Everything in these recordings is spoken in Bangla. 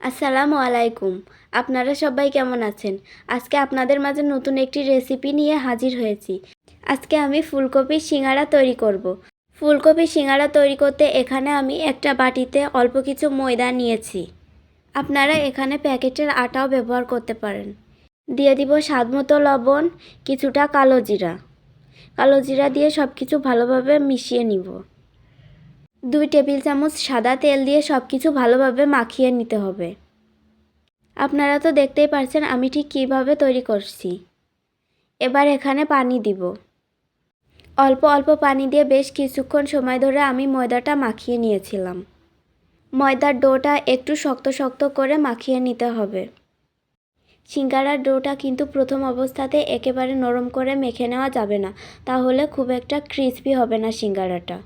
আসসালামু আলাইকুম। আপনারা সবাই কেমন আছেন? আজকে আপনাদের মাঝে নতুন একটি রেসিপি নিয়ে হাজির হয়েছি। আজকে আমি ফুলকপির সিঙ্গারা তৈরি করব। ফুলকপির সিঙ্গারা তৈরি করতে এখানে আমি একটা বাটিতে অল্প কিছু ময়দা নিয়েছি। আপনারা এখানে প্যাকেটের আটাও ব্যবহার করতে পারেন। দিয়ে দিব স্বাদমতো লবণ, কিছুটা কালো জিরা। কালো জিরা দিয়ে সব কিছু ভালোভাবে মিশিয়ে নিব। 2 টেবিল চামচ সাদা তেল দিয়ে সব কিছু ভালোভাবে মাখিয়ে নিতে হবে। আপনারা তো দেখতেই পারছেন আমি ঠিক কীভাবে তৈরি করছি। এবার এখানে পানি দিব। অল্প অল্প পানি দিয়ে বেশ কিছুক্ষণ সময় ধরে আমি ময়দাটা মাখিয়ে নিয়েছিলাম। ময়দার ডোটা একটু শক্ত শক্ত করে মাখিয়ে নিতে হবে। সিঙ্গারার ডোটা কিন্তু প্রথম অবস্থাতে একেবারে নরম করে মেখে নেওয়া যাবে না, তাহলে খুব একটা ক্রিসপি হবে না সিঙ্গারাটা।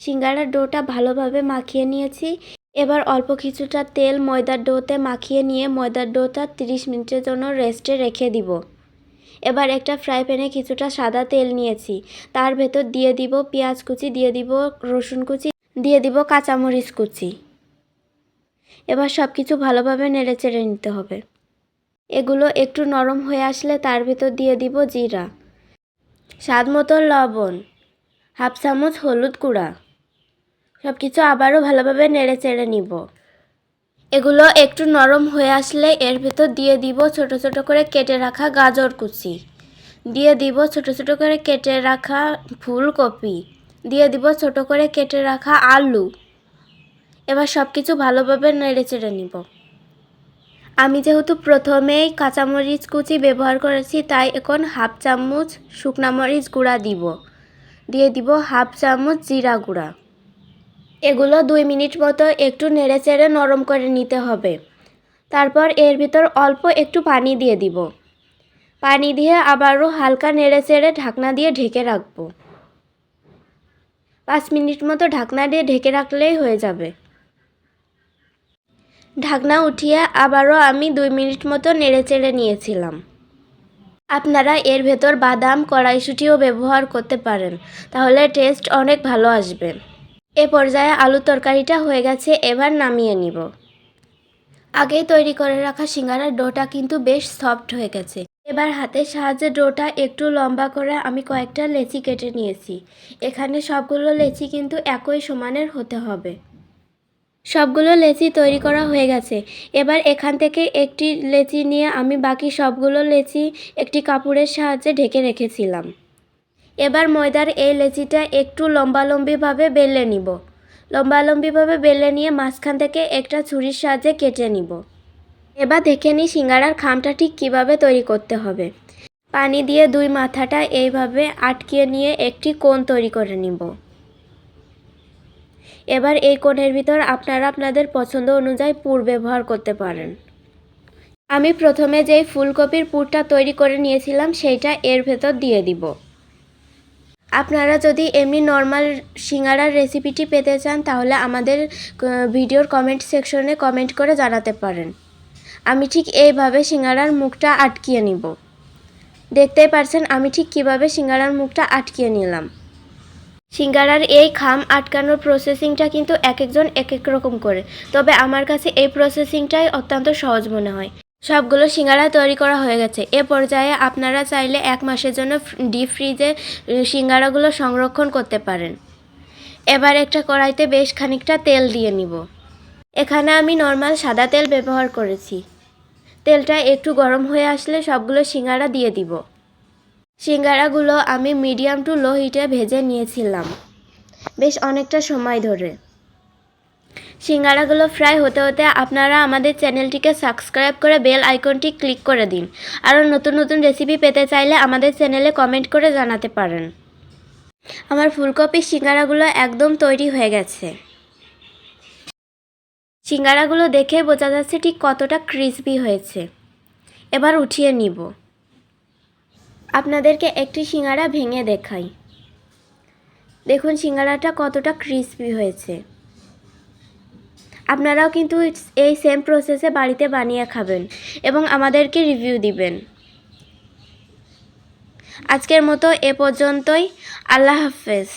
সিঙ্গারার ডোটা ভালোভাবে মাখিয়ে নিয়েছি। এবার অল্প কিছুটা তেল ময়দার ডোতে মাখিয়ে নিয়ে ময়দার ডোটা 30 মিনিটের জন্য রেস্টে রেখে দিব। এবার একটা ফ্রাই প্যানে কিছুটা সাদা তেল নিয়েছি, তার ভেতর দিয়ে দিব পেঁয়াজ কুচি, দিয়ে দিব রসুন কুচি, দিয়ে দিব কাঁচামরিচ কুচি। এবার সব কিছু ভালোভাবে নেড়েচেড়ে নিতে হবে। এগুলো একটু নরম হয়ে আসলে তার ভেতর দিয়ে দিব জিরা, স্বাদ মতো লবণ, হাফ চামচ হলুদ গুঁড়া। সব কিছু আবারও ভালোভাবে নেড়ে চেড়ে নিব। এগুলো একটু নরম হয়ে আসলে এর ভেতর দিয়ে দিব ছোট ছোট করে কেটে রাখা গাজর কুচি, দিয়ে দিব ছোট ছোট করে কেটে রাখা ফুলকপি, দিয়ে দিব ছোট করে কেটে রাখা আলু। এবার সব কিছু ভালোভাবে নেড়ে চেড়ে নিব। আমি যেহেতু প্রথমেই কাঁচামরিচ কুচি ব্যবহার করেছি, তাই এখন হাফ চামচ শুকনা মরিচ গুঁড়া দিব, দিয়ে দিব হাফ চামচ জিরা গুঁড়া। এগুলো 2 মিনিট মতো একটু নেড়েচেড়ে নরম করে নিতে হবে। তারপর এর ভিতর অল্প একটু পানি দিয়ে দিব। পানি দিয়ে আবারও হালকা নেড়েচেড়ে ঢাকনা দিয়ে ঢেকে রাখব। 5 মিনিট মতো ঢাকনা দিয়ে ঢেকে রাখলেই হয়ে যাবে। ঢাকনা উঠিয়ে আবারও আমি 2 মিনিট মতো নেড়েচেড়ে নিয়েছিলাম। আপনারা এর ভেতর বাদাম, কড়াইশুঁটিও ব্যবহার করতে পারেন, তাহলে টেস্ট অনেক ভালো আসবে। এ পর্যায়ে আলুর তরকারিটা হয়ে গেছে, এবার নামিয়ে নিব। আগেই তৈরি করে রাখা সিঙ্গারার ডোটা কিন্তু বেশ সফট হয়ে গেছে। এবার হাতের সাহায্যে ডোটা একটু লম্বা করে আমি কয়েকটা লেচি কেটে নিয়েছি। এখানে সবগুলো লেচি কিন্তু একই সমানের হতে হবে। সবগুলো লেচি তৈরি করা হয়ে গেছে। এবার এখান থেকে একটি লেচি নিয়ে আমি বাকি সবগুলো লেচি একটি কাপড়ের সাহায্যে ঢেকে রেখেছিলাম। এবার ময়দার এই লেচিটা একটু লম্বালম্বিভাবে বেলে নিব। লম্বালম্বিভাবে বেলে নিয়ে মাঝখান থেকে একটা ছুরির সাহায্যে কেটে নিব। এবার দেখে নিই সিঙ্গারার খামটা ঠিক কীভাবে তৈরি করতে হবে। পানি দিয়ে 2 মাথাটা এইভাবে আটকিয়ে নিয়ে একটি কোণ তৈরি করে নিব। এবার এই কোণের ভিতর আপনারা আপনাদের পছন্দ অনুযায়ী পুর ব্যবহার করতে পারেন। আমি প্রথমে যেই ফুলকপির পুরটা তৈরি করে নিয়েছিলাম সেইটা এর ভেতর দিয়ে দিব। আপনারা যদি এমনি নর্মাল সিঙ্গারার রেসিপিটি পেতে চান তাহলে আমাদের ভিডিওর কমেন্ট সেকশনে কমেন্ট করে জানাতে পারেন। আমি ঠিক এইভাবে সিঙ্গারার মুখটা আটকিয়ে নিব। দেখতেই পারছেন আমি ঠিক কিভাবে সিঙ্গারার মুখটা আটকিয়ে নিলাম। সিঙ্গারার এই খাম আটকানোর প্রসেসিংটা কিন্তু এক একজন এক এক রকম করে, তবে আমার কাছে এই প্রসেসিংটাই অত্যন্ত সহজ মনে হয়। সবগুলো সিঙ্গারা তৈরি করা হয়ে গেছে। এ পর্যায়ে আপনারা চাইলে 1 মাসের জন্য ডিপ ফ্রিজে সিঙ্গারাগুলো সংরক্ষণ করতে পারেন। এবার একটা কড়াইতে বেশ খানিকটা তেল দিয়ে নিব। এখানে আমি নর্মাল সাদা তেল ব্যবহার করেছি। তেলটা একটু গরম হয়ে আসলে সবগুলো সিঙ্গারা দিয়ে দিব। সিঙ্গারাগুলো আমি মিডিয়াম টু লো হিটে ভেজে নিয়েছিলাম বেশ অনেকটা সময় ধরে। সিঙ্গারাগুলো ফ্রাই হতে হতে আপনারা আমাদের চ্যানেলটিকে সাবস্ক্রাইব করে বেল আইকনটি ক্লিক করে দিন। আরও নতুন নতুন রেসিপি পেতে চাইলে আমাদের চ্যানেলে কমেন্ট করে জানাতে পারেন। আমার ফুলকপির সিঙ্গারাগুলো একদম তৈরি হয়ে গেছে। সিঙ্গারাগুলো দেখে বোঝা যাচ্ছে ঠিক কতটা ক্রিসপি হয়েছে। এবার উঠিয়ে নিব। আপনাদেরকে একটি সিঙ্গারা ভেঙে দেখাই। দেখুন সিঙ্গারাটা কতটা ক্রিসপি হয়েছে। আপনারাও কিন্তু এই সেম প্রসেসে বাড়িতে বানিয়ে খাবেন এবং আমাদেরকে রিভিউ দিবেন। আজকের মতো এ পর্যন্তই। আল্লাহ হাফেজ।